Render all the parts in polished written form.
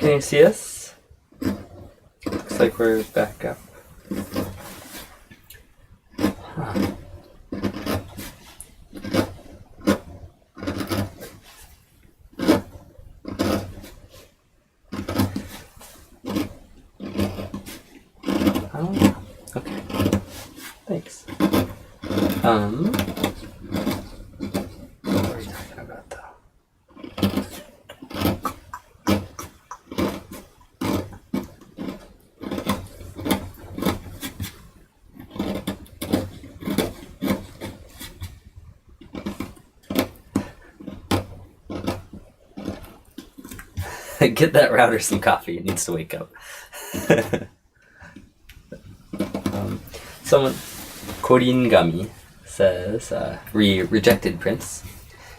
Can you see us? Looks like we're back up. Huh. Oh, okay. Thanks. What were we talking about though? Get that router some coffee. It needs to wake up. Someone, Koringami, says, rejected prints.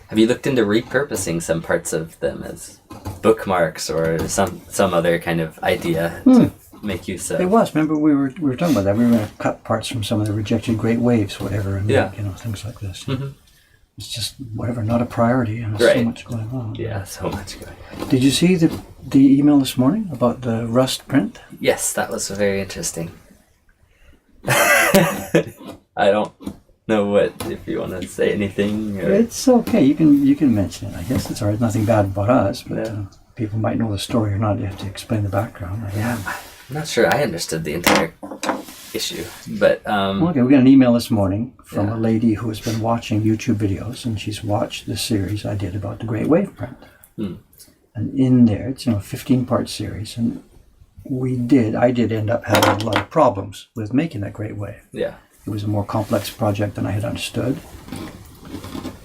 Have you looked into repurposing some parts of them as bookmarks or some other kind of idea to make use of? It was. Remember, we were talking about that. We were going to cut parts from some of the rejected great waves, whatever, and make, things like this. Mm-hmm. It's just whatever, not a priority, and there's so much going on. Yeah, so much going on. Did you see the email this morning about the Rust print? Yes, that was very interesting. I don't know if you want to say anything. Or... It's okay. You can mention it. I guess it's all right. Nothing bad about us, but people might know the story or not. You have to explain the background. I'm not sure I understood the entire issue, but okay. We got an email this morning from a lady who has been watching YouTube videos, and she's watched the series I did about the Great Wave print. And in there, it's a 15-part series, and I did end up having a lot of problems with making that Great Wave. Yeah. It was a more complex project than I had understood.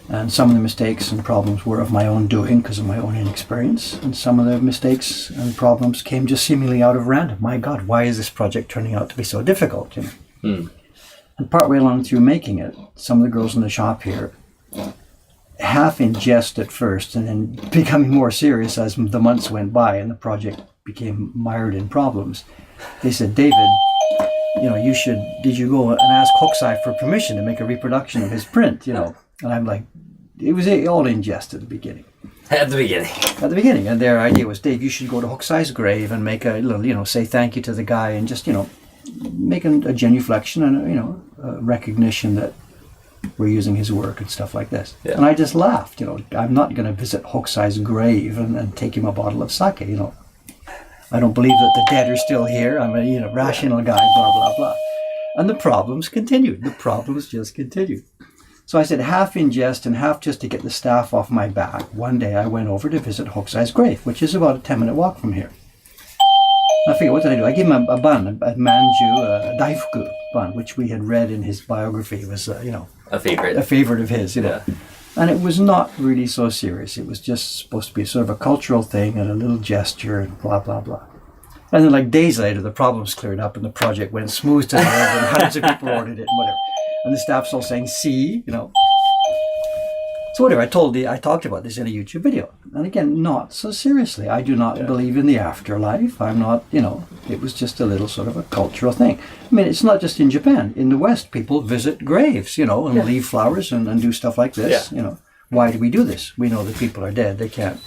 And some of the mistakes and problems were of my own doing because of my own inexperience. And some of the mistakes and problems came just seemingly out of random. My God, why is this project turning out to be so difficult? And partway along through making it, some of the girls in the shop here, half in jest at first and then becoming more serious as the months went by and the project became mired in problems, they said, David, did you go and ask Hokusai for permission to make a reproduction of his print? And I'm like, it was all in jest at the beginning. At the beginning. And their idea was, Dave, you should go to Hokusai's grave and make a little, say thank you to the guy and just, make a genuflection and, a recognition that we're using his work and stuff like this. Yeah. And I just laughed, I'm not going to visit Hokusai's grave and take him a bottle of sake, I don't believe that the dead are still here. I'm a rational guy, blah, blah, blah. And the problems continued. The problems just continued. So I said, half in jest and half just to get the staff off my back, one day I went over to visit Hokusai's grave, which is about a 10-minute walk from here. I figured, what did I do? I gave him a bun, a manju, a daifuku bun, which we had read in his biography. It was, a favorite of his, Yeah. And it was not really so serious. It was just supposed to be sort of a cultural thing and a little gesture and blah, blah, blah. And then like days later, the problems cleared up and the project went smooth to the end and hundreds of people ordered it and whatever. And the staff's all saying, see, So whatever, I talked about this in a YouTube video. And again, not so seriously. I do not believe in the afterlife. I'm not, it was just a little sort of a cultural thing. I mean, it's not just in Japan. In the West, people visit graves, and leave flowers and do stuff like this. Why do we do this? We know that people are dead. They can't,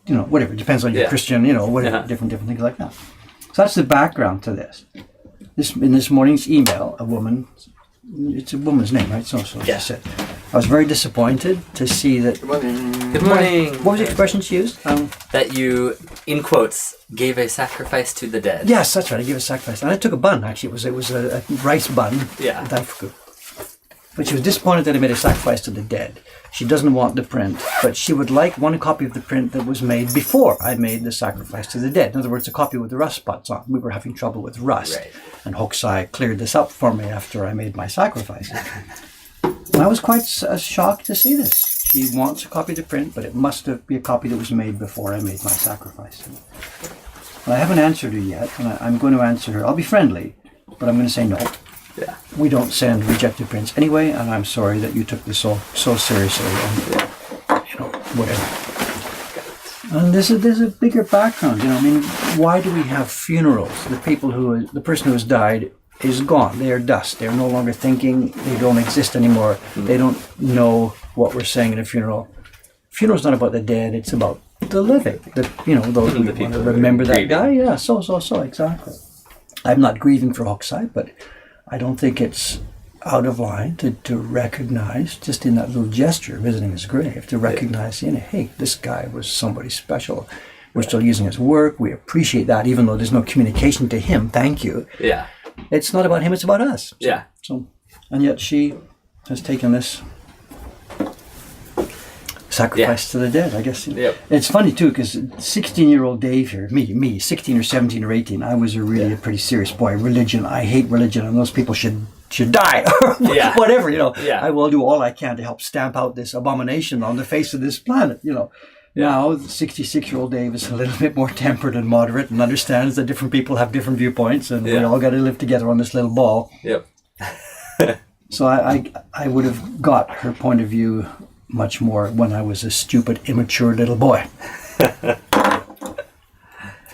whatever. It depends on your Christian, whatever, different things like that. So that's the background to this. In this morning's email, it's a woman's name, right? So she said, I was very disappointed to see that... Good morning. What was the expression she used? That you, in quotes, gave a sacrifice to the dead. Yes, that's right. I gave a sacrifice. And I took a bun, actually. It was a rice bun. Yeah. Daifuku. But she was disappointed that I made a sacrifice to the dead. She doesn't want the print, but she would like one copy of the print that was made before I made the sacrifice to the dead. In other words, a copy with the rust spots on. We were having trouble with rust. Right. And Hokusai cleared this up for me after I made my sacrifice. And I was quite shocked to see this. She wants a copy of the print, but it must be a copy that was made before I made my sacrifice. And I haven't answered her yet, and I'm going to answer her. I'll be friendly, but I'm going to say no. Yeah. We don't send rejected prints anyway, and I'm sorry that you took this so seriously, and whatever. And there's a bigger background, why do we have funerals? The person who has died is gone. They are dust. They are no longer thinking. They don't exist anymore. They don't know what we're saying at a funeral. Funeral's not about the dead. It's about the living. Those who The want people to who are remember that grieving. guy. Yeah, so, exactly. I'm not grieving for Hokusai, but I don't think it's out of line to recognize, just in that little gesture, visiting his grave, to recognize, hey, this guy was somebody special. We're still using his work. We appreciate that, even though there's no communication to him. Thank you. Yeah. It's not about him, it's about us. Yeah. So, and yet she has taken this sacrifice to the dead, I guess. Yep. It's funny too, because 16-year-old Dave here, me, 16 or 17 or 18, I was a pretty serious boy. Religion, I hate religion, and those people should die, or Yeah. whatever, Yeah. I will do all I can to help stamp out this abomination on the face of this planet, Now, 66-year-old Dave is a little bit more tempered and moderate and understands that different people have different viewpoints, and we all got to live together on this little ball. Yep. So I would have got her point of view much more when I was a stupid, immature little boy.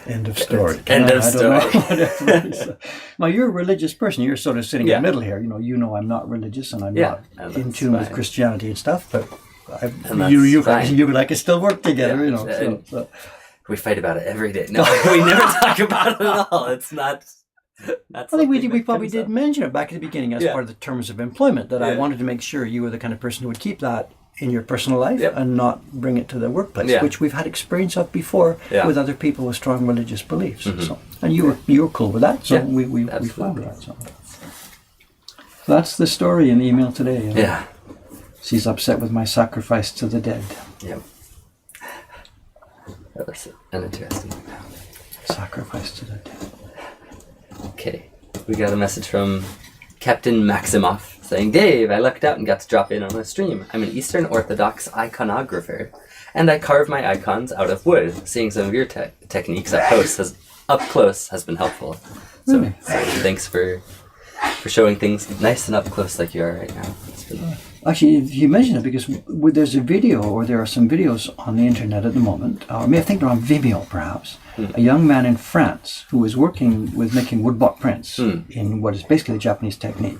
End of story. End of I don't know. story. Whatever. So, now, you're a religious person. You're sort of sitting in Yeah. the middle here. You know I'm not religious, and I'm Yeah, not and in that's tune with fine. Christianity and stuff, but And that's you fine. and I can still work together, Yeah, So. We fight about it every day. No, we never talk about it at all. It's not. I think we probably comes did up. mention it back at the beginning as Yeah. part of the terms of employment, that I Yeah. wanted to make sure you were the kind of person who would keep that in your personal life Yep. and not bring it to the workplace, Yeah. which we've had experience of before Yeah. with other people with strong religious beliefs. So, and you were cool with that, so Yeah, we found absolutely. that. So that's the story in the email today. Yeah. She's upset with my sacrifice to the dead. Yep. That was an interesting. Sacrifice to the dead. Okay, we got a message from Captain Maximoff saying, Dave, I lucked out and got to drop in on a stream. I'm an Eastern Orthodox iconographer, and I carve my icons out of wood. Seeing some of your techniques up close has been helpful. So, Really? so thanks for showing things nice and up close like you are right now. It's been, Actually, you mentioned it because there's a video, or there are some videos on the internet at the moment, or I think they're on Vimeo perhaps, a young man in France who is working with making woodblock prints in what is basically the Japanese technique.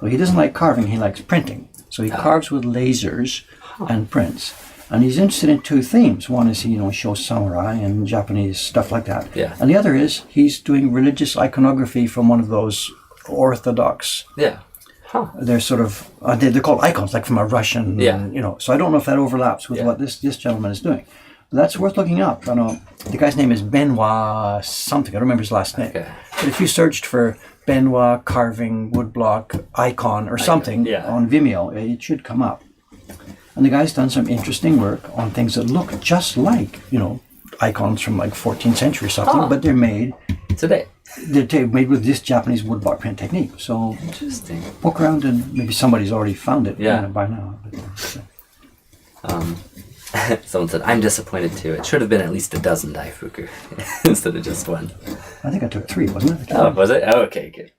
Well, he doesn't like carving, he likes printing. So he carves with lasers and prints. And he's interested in two themes. One is he shows samurai and Japanese stuff like that. Yeah. And the other is he's doing religious iconography from one of those Orthodox. yeah. Huh. They're sort of they're called icons, like from a Russian. Yeah. So I don't know if that overlaps with Yeah. what this gentleman is doing. But that's worth looking up. I know the guy's name is Benoit something. I don't remember his last name. Okay. But if you searched for Benoit carving woodblock icon or something yeah. on Vimeo, it should come up. And the guy's done some interesting work on things that look just like icons from like 14th century or something, but they're made. Today. They're made with this Japanese woodblock print technique. So Interesting. poke around and maybe somebody's already found it Yeah. by now. Someone said, I'm disappointed too. It should have been at least a dozen Daifuku instead of just one. I think I took 3, wasn't it? Oh, was it? Oh, okay, good.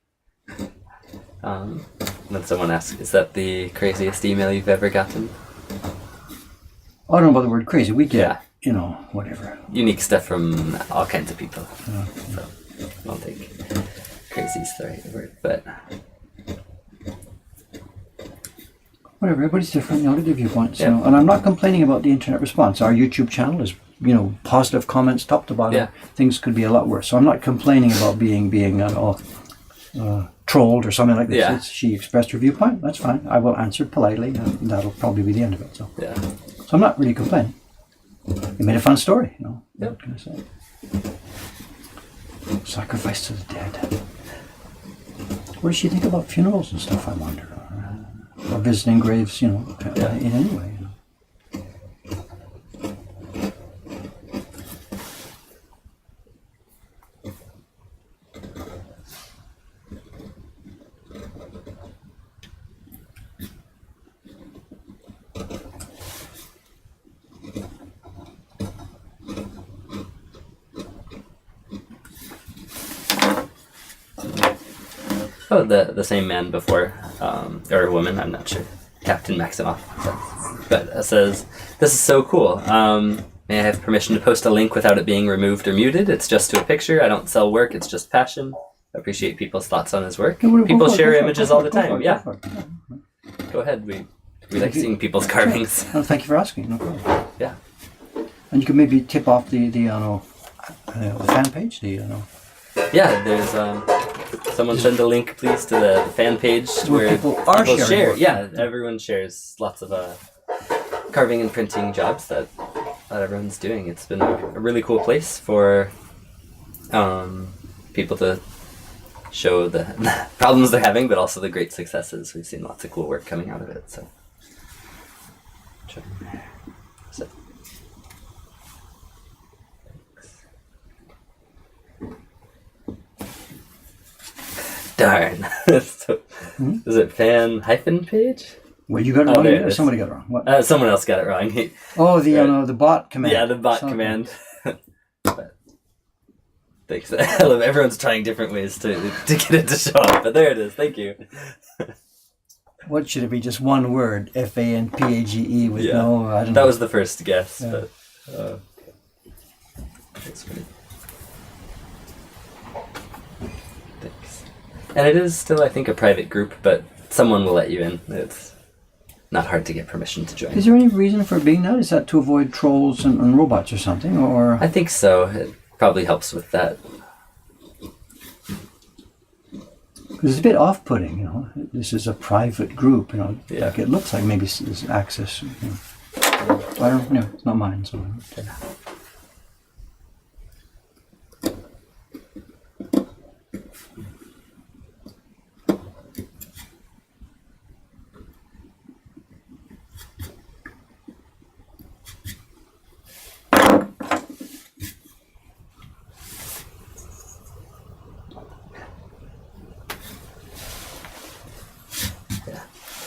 Then someone asked, is that the craziest email you've ever gotten? I don't know about the word crazy. We Yeah. get, whatever. Unique stuff from all kinds of people. So, I don't think crazy is the right word, but Whatever, everybody's different, different viewpoints. Yeah. And I'm not complaining about the internet response. Our YouTube channel is, positive comments top to bottom. Yeah. Things could be a lot worse. So I'm not complaining about being trolled or something like this. Yeah. She expressed her viewpoint. That's fine. I will answer politely, and that'll probably be the end of it. So yeah. I'm not really complaining. It made a fun story, Yep. What can I say? Sacrifice to the dead. What does she think about funerals and stuff, I wonder? Or visiting graves, in any way. Oh, the same man before, or a woman, I'm not sure. Captain Maximoff. But says, this is so cool. May I have permission to post a link without it being removed or muted? It's just to a picture. I don't sell work. It's just passion. I appreciate people's thoughts on his work. People share images all the time. Yeah. Go ahead. We like seeing people's carvings. Oh, thank you for asking. No problem. Yeah. And you can maybe tip off the fan page. Yeah, there's someone send a link, please, to the fan page where people are sharing share. work. Yeah, everyone shares lots of carving and printing jobs that everyone's doing. It's been a really cool place for people to show the problems they're having, but also the great successes. We've seen lots of cool work coming out of it. So. Darn. So, is it fan hyphen page? Well, you got it Oh, wrong. there it Or is. somebody got it wrong. What? Someone else got it wrong. The bot command. Yeah, the bot Something. command. But, thanks. I love everyone's trying different ways to get it to show up, but there it is. Thank you. What should it be? Just one word, FANPAGE with Yeah. no. I don't That know. was the first guess, Yeah. but that's funny. Thanks. And it is still, I think, a private group, but someone will let you in. It's not hard to get permission to join. Is there any reason for it being that? Is that to avoid trolls and robots or something? Or I think so. It probably helps with that. because it's a bit off-putting, This is a private group, Yeah. Like it looks like maybe there's access. I don't know. It's not mine, so.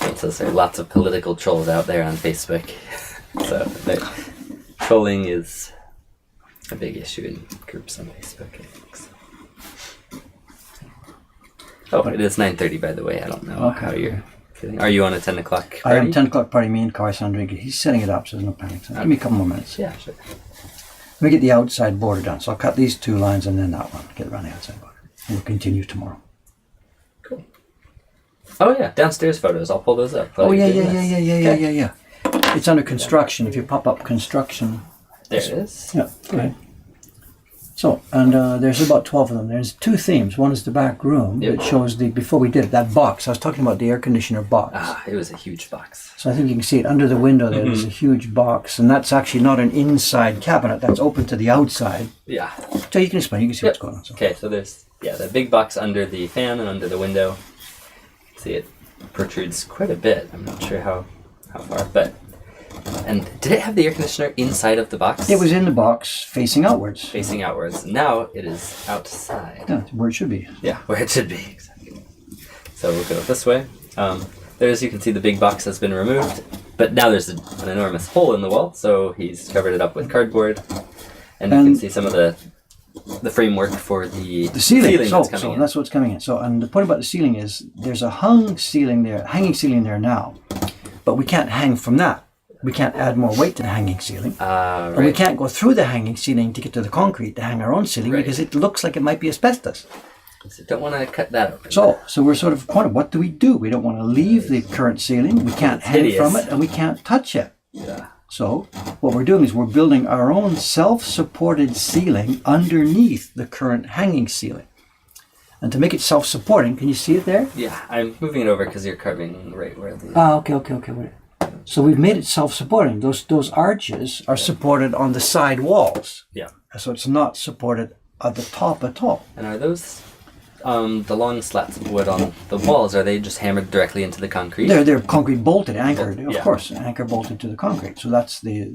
It says there are lots of political trolls out there on Facebook. So trolling is a big issue in groups on Facebook, I think. So. Oh, it is 9:30, by the way. I don't know how you're feeling. Are you on a 10 o'clock party? I am 10 o'clock party, me and Carson Rodriguez. He's setting it up, so there's no panic. So give me a couple more minutes. Yeah, sure. Let me get the outside border done. So I'll cut these two lines and then that one. Get around the outside border. We'll continue tomorrow. Cool. Oh, yeah, downstairs photos. I'll pull those up. Oh, while yeah. you're doing this. Okay. It's under construction. If you pop up construction. There it is. Yeah, go ahead. So, and there's about 12 of them. There's two themes. One is the back room. Yep. It shows before we did it, that box. I was talking about the air conditioner box. It was a huge box. So I think you can see it under the window there. There's a huge box. And that's actually not an inside cabinet. That's open to the outside. Yeah. So you can explain. You can see Yep. what's going on. So. Okay, so there's, the big box under the fan and under the window. See, it protrudes quite a bit. I'm not sure how far, but... And did it have the air conditioner inside of the box? It was in the box facing outwards. Facing outwards. Now it is outside. Yeah, where it should be. Yeah, where it should be. Exactly. So we'll go this way. There's, you can see the big box has been removed, but now there's an enormous hole in the wall, so he's covered it up with cardboard. And you can see some of the framework for the ceiling. that's coming in. That's what's coming in. So, and the point about the ceiling is there's a hanging ceiling there now, but we can't hang from that. We can't add more weight to the hanging ceiling. Right. And we can't go through the hanging ceiling to get to the concrete to hang our own ceiling because it looks like it might be asbestos. So don't want to cut that open. So we're sort of cornered. What do? We don't want to leave the current ceiling. We can't hang from it and we can't touch it. Yeah. So what we're doing is we're building our own self-supported ceiling underneath the current hanging ceiling. And to make it self-supporting, can you see it there? Yeah, I'm moving it over because you're carving right where the... Okay. Wait. So we've made it self-supporting. Those arches are supported on the side walls. Yeah. So it's not supported at the top at all. And are those the long slats of wood on the walls? Are they just hammered directly into the concrete? They're concrete bolted, anchored, Yeah. of course, anchor bolted to the concrete. So that's the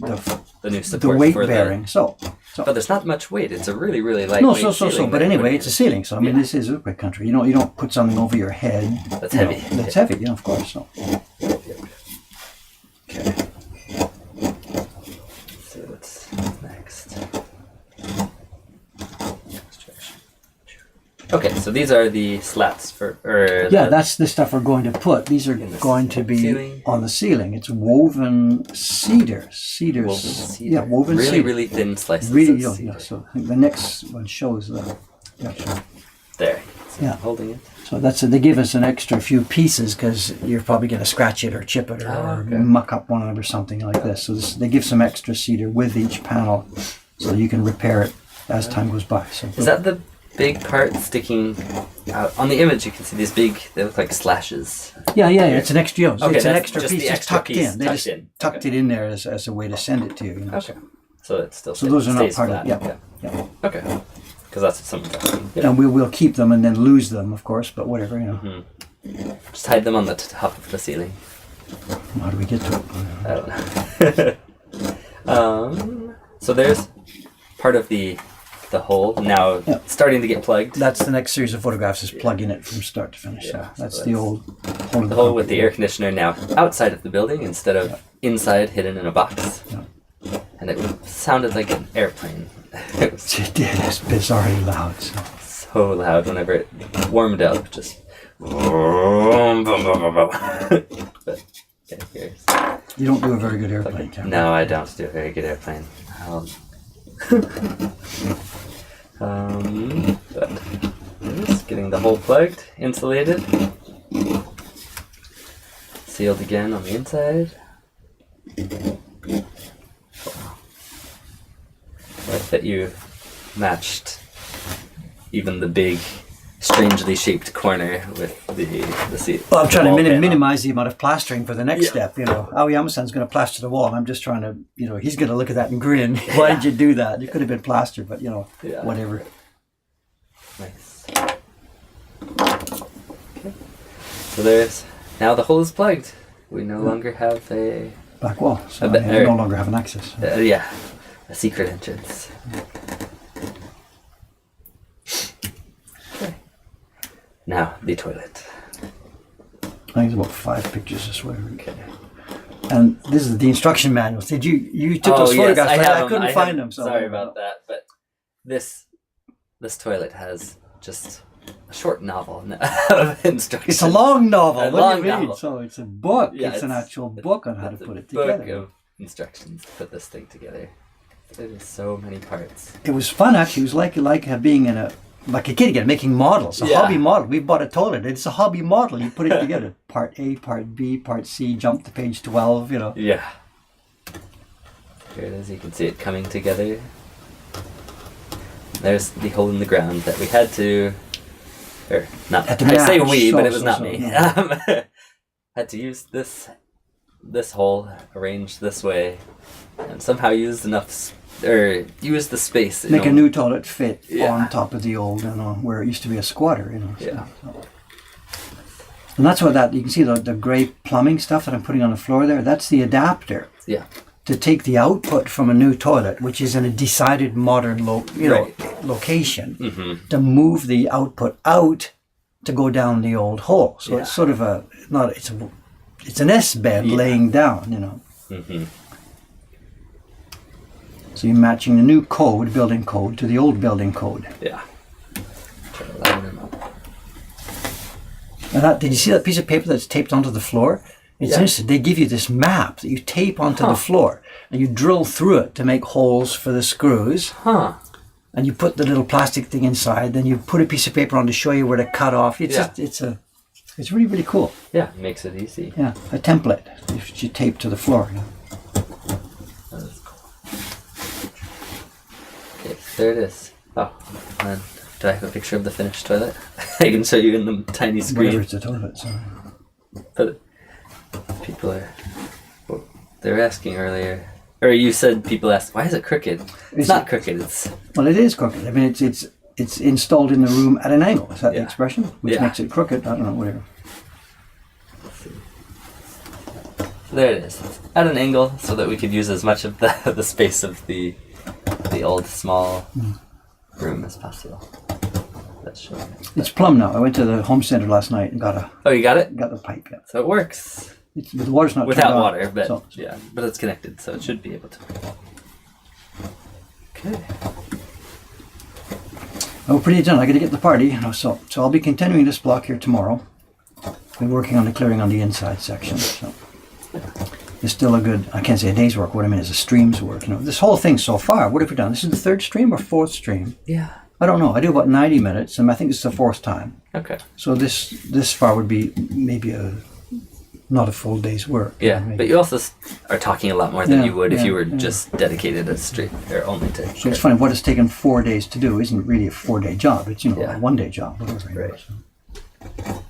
new support weight for bearing. So But there's not much weight. It's a really, really lightweight no, so. ceiling But that anyway, you're it's a ceiling. So I mean, this is earthquake country. You don't put something over your head. That's you know, heavy. That's heavy. Yeah, of course. So. Okay. So what's next? Okay, so these are the slats for... That's the stuff we're going to put. These are going to be ceiling. on the ceiling. It's woven cedar. Woven cedar. Yeah, woven really, cedar. really thin slices Really, of cedar. So I think the next one shows the. Yeah, sure. There. So Yeah. I'm holding it. So they give us an extra few pieces because you're probably going to scratch it or chip it or okay. muck up one of them or something like this. So they give some extra cedar with each panel so you can repair it as time goes by. So Is that the big part sticking out? On the image, you can see these big, they look like slashes. yeah, it's an extra. Okay, it's an that's extra just piece the just extra tucked piece in. They tucked just in. tucked Okay. it in there as a way to send it to you. You know, Okay. So it still So those are not stays part flat. of it. Yeah. Okay. Okay. Because that's what someone's asking. Yeah. And we'll keep them and then lose them, of course. But whatever, you know. Just hide them on the top of the ceiling. How do we get to it? I don't know. So there's part of the hole now Yeah. starting to get plugged. That's the next series of photographs is plugging it from start to finish. Yeah, So that's so the that's old hole. in The hole with the concrete. air conditioner now outside of the building instead of inside, hidden in a box. Yeah. And it sounded like an airplane. It was It did. It's bizarrely loud. So. so loud whenever it warmed up. Just. But yeah, here's. You don't do a very good airplane, Cameron. No, I don't do a very good airplane. But just getting the hole plugged, insulated, sealed again on the inside. I like that you matched even the big, strangely shaped corner with the seat. Well, I'm trying wall to panel. minimize the amount of plastering for the next Yeah. step. You know, Aoyama-san's going to plaster the wall, and I'm just trying to, he's going to look at that and grin. Why did you do that? You could have been plastered, but Yeah. whatever. Nice. Okay. So now the hole is plugged. We no longer have a Back wall. So I bet- I no longer have an access. a secret entrance. Okay. Now the toilet. I think it's about 5 pictures this way. Okay. And this is the instruction manuals. Did you took those photographs? I couldn't find them. So Sorry about that, but this toilet has just a short novel of instructions. It's a long novel. A What long do you mean? novel. So it's a book. Yeah, it's an actual book on how to It's a put it book together. of instructions to put this thing together. There's so many parts. It was fun actually. It was like being in like a kid again, making models. A Yeah. hobby model. We bought a toilet. It's a hobby model. You put it together. Part A, part B, part C. Jump to page 12. Yeah. Here it is. You can see it coming together. There's the hole in the ground that we had to, or not. Had to I say match. we, but it was So, not so, me. no. Had to use this hole arranged this way, and somehow used enough, or use the space. Make a new toilet fit Yeah. on top of the old, where it used to be a squatter. So, Yeah. so. And that's what you can see the gray plumbing stuff that I'm putting on the floor there. That's the adapter. Yeah. To take the output from a new toilet, which is in a decided modern location, to move the output out to go down the old hole. So it's sort of it's an S bed laying down, Mm-hmm. So you're matching the new building code, to the old building code. Yeah. Try to line them up. And did you see that piece of paper that's taped onto the floor? It's interesting. They give you this map that you tape onto the floor, and you drill through it to make holes for the screws. Huh. And you put the little plastic thing inside. Then you put a piece of paper on to show you where to cut off. It's it's really, really cool. Yeah, makes it easy. Yeah, a template you tape to the floor. That is cool. Okay, there it is. Oh, and do I have a picture of the finished toilet? I can show you in the tiny Whatever screen. it's a toilet. So. But people they're asking earlier, or you said people asked, why is it crooked? It's not crooked. It's Well, it is crooked. I mean, it's installed in the room at an angle. Is that the expression? Which Yeah. makes it crooked. I don't know, whatever. there it is. It's at an angle so that we could use as much of the space of the old small room as possible. That's showing it. It's plumb now. I went to the home center last night and got Oh, you got it? the pipe. Yeah. So it works. The water's not Without turned on, water, but so- yeah, but it's connected, so it should be able to. Okay. We're pretty done. I got to get the party, so I'll be continuing this block here tomorrow. Been working on the clearing on the inside section. So it's still a good. I can't say a day's work. What I mean is a stream's work. This whole thing so far. What have we done? This is the third stream or fourth stream. Yeah. I don't know. I do about 90 minutes, and I think it's the fourth time. Okay. So this far would be maybe not a full day's work. Yeah, Maybe. but you also are talking a lot more than Yeah, you would if yeah, you were yeah. just dedicated to straight or only to. So it's funny. What it's taken 4 days to do isn't really a 4-day job. It's Yeah. a 1-day job. Whatever. Right. So.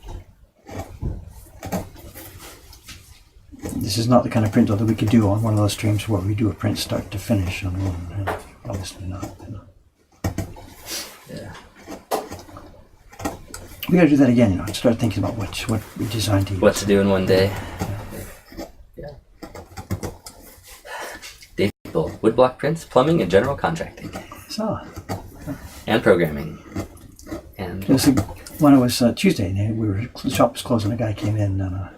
This is not the kind of print though that we could do on one of those streams where we do a print start to finish on one. Obviously not. Yeah. We got to do that again. And start thinking about what we designed to use. What to do in one day. Yeah. Dave People, woodblock prints, plumbing, and general contracting. So. And programming. And It was when it was Tuesday, and the shop was closing. A guy came in, and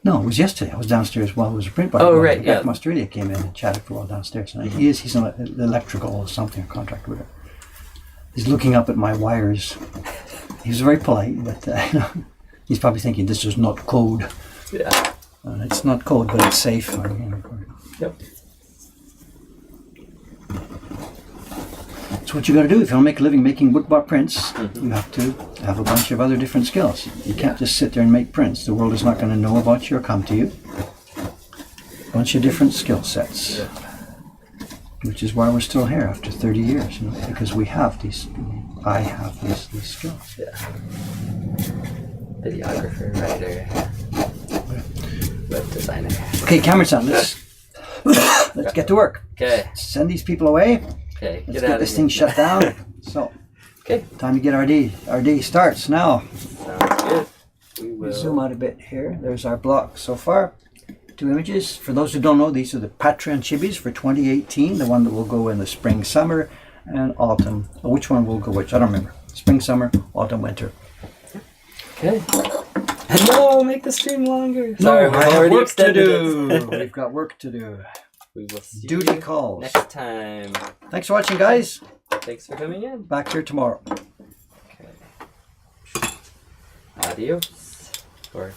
no, it was yesterday. I was downstairs while it was a print. Oh, right, The guy yeah. from Australia came in and chatted for a while downstairs. And he's an electrical or something, a contractor with it. He's looking up at my wires. He was very polite, but he's probably thinking this is not code. yeah. It's not code, but it's safe. Yep. So what you got to do if you want to make a living making woodblock prints, you have to have a bunch of other different skills. You can't just sit there and make prints. The world is not going to know about you or come to you. A bunch of different skill sets, which is why we're still here after 30 years, because we have these. I have these skills. Yeah. Videographer, writer, web designer. Okay, camera's on. Let's get to work. Okay. Send these people away. Okay. Let's out get of this here. thing shut down. So, Okay. time to get our day. Our day starts now. Sounds good. We will. Zoom out a bit here. There's our block so far. 2 images. For those who don't know, these are the Patreon chibis for 2018. The one that will go in the spring, summer, and autumn. Which one will go which? I don't remember. Spring, summer, autumn, winter. Okay. No, make the stream longer. Sorry, we've I have already work to extended do. it. We've got work to do. We will see Duty you calls. next time. Thanks for watching, guys. Thanks for coming in. Back here tomorrow. Adios. Or.